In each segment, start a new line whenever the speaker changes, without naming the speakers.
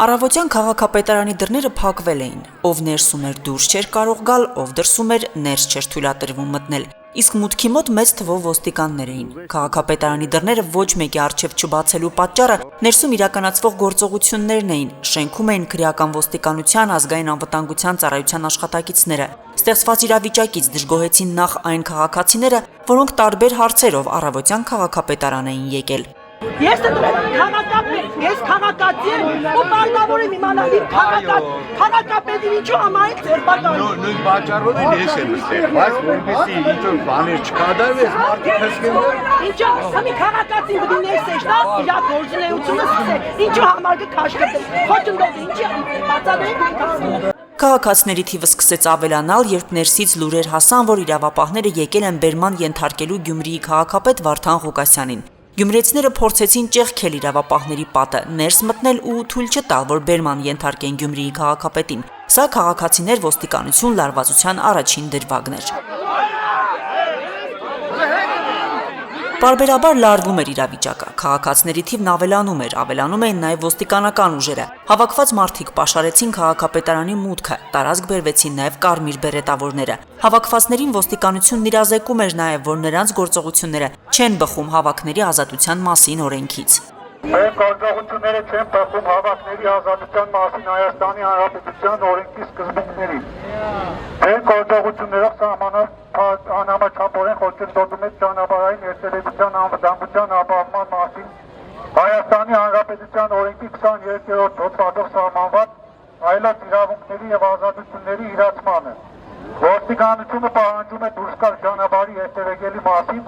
Առավոտյան քաղաքապետարանի դռները փակվել էին, ով ներսում էր դուրս չէր կարող գալ, ով դրսում էր ներս չէր թույլատրվում մտնել, իսկ մուտքի մոտ մեծ թվով ոստիկաններ էին։ Քաղաքապետարանի դռները ոչ մեկի առջև չբացելու պատճառը ներսում իրականացվող գործողություններն էին, շենքում էին քրեական ոստիկանության, ազգային անվտանգության ծառայության աշխատակիցները։ Ստեղծված իրավիճակից դժգոհեցին նախ այն քաղաքացիները, որոնք տարբեր հարցերով առավոտյան քաղաքապետարան էին եկել։
Ես քաղաքացի եմ ու պարտավոր եմ իմանալ քաղաքապետին ինչու համայնք ձերբակալում։
Նույն պատճառով էլ ես եմ ստեղ, բայց որպեսզի ինչ-որ բաներ չկատարվի, մարդիկ հսկեն։
Ինչու ասամի քաղաքացին պետք է ներսեշտա իր գործունեությունը սկսել։ Ինչու համար կքաշկտել։ Խոչընդոտ ինչի բացատրենք։
Քաղաքացիների թիվը սկսեց ավելանալ, երբ ներսից լուրեր հասան, որ իրավապահները եկել են բերման ենթարկելու Գյումրիի քաղաքապետ Վարդան Ղուկասյանին։ Գյումրեցիները փորձեցին ճեղքել իրավապահների պատը, ներս մտնել ու թույլ չտալ, որ բերման ենթարկեն Գյումրիի քաղաքապետին։ Սա քաղաքացիներ ոստիկանություն լարվածության առաջին դրվագն էր։ Պարբերաբար լարվում էր իրավիճակը, քաղաքացիների թիվն ավելանում էին նաև ոստիկանական ուժերը։ Հավաքված մարդիկ պաշարեցին քաղաքապետարանի մուտքը, տարածք բերվեցին նաև կարմիր բերետավորները։ Հավաքվածներին ոստիկանությունն իրազեկում էր նաև, որ նրանց գործողությունները չեն բխում հավաքների ազատության մասին օրենքից։
Մեր գործողությունները չեն բխում հավաքների ազատության մասին Հայաստանի Հանրապետության օրենքի սկզբունքներին։ Մեր գործողություններով անհամաչափորեն խոչընդոտում է ճանապարհային երթևեկության անվտանգության ապահովման մասին Հայաստանի Հանրապետության օրենքի 23-րդ հոդվածով սահմանված այլոց իրավունքների եւ ազատությունների իրացմանը։ Ոստիկանությունը պահանջում է դուրս գալ ճանապարհի երթևեկելի մասին։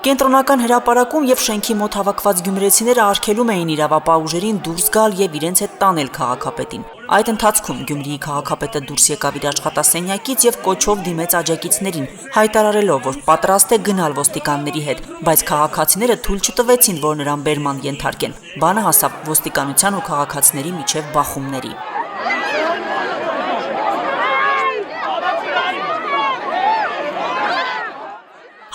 Կենտրոնական հրապարակում եւ շենքի մոտ հավաքված գյումրեցիները արգելում էին իրավապահ ուժերին դուրս գալ եւ իրենց հետ տանել քաղաքապետին։ Այդ ընթացքում Գյումրիի քաղաքապետը դուրս եկավ իր աշխատասենյակից եւ կոչով դիմեց աջակիցներին, հայտարարելով, որ պատրաստ է գնալ ոստիկանների հետ, բայց քաղաքացիները թույլ չտվեցին, որ նրան բերման ենթարկեն։ Բանը հասավ ոստիկանության ու քաղաքացիների միջև բախումների։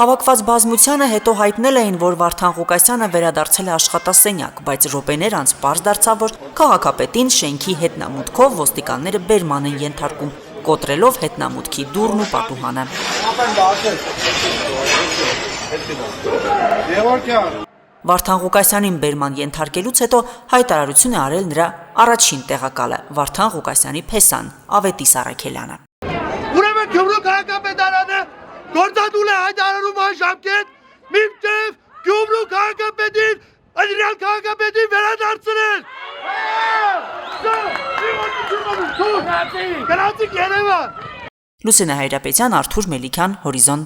Հավաքված բազմությանը հետո հայտնել էին, որ Վարդան Ղուկասյանը վերադարձել է աշխատասենյակ, բայց րոպեներ անց պարզ դարձավ, որ քաղաքապետին շենքի հետնամուտքով ոստիկանները բերման են ենթարկում, կոտրելով հետնամուտքի դուռն ու պատուհանը։ Վարդան Ղուկասյանին բերման ենթարկելուց հետո հայտարարություն է արել նրա առաջին տեղակալը, Վարդան Ղուկասյանի փեսան, Ավետիս Առաքելյանը։
Ուրեմն Գյումրու քաղաքապետարանը գործադուլ է հայտարարում այն ժամկետ, մինչև Գյումրու քաղաքապետին ադրյալ քաղաքապետին վերադարձնել։ Գնացիք Երևան։
Լուսինե Հայրապետյան, Արթուր Մելիքյան, Հորիզոն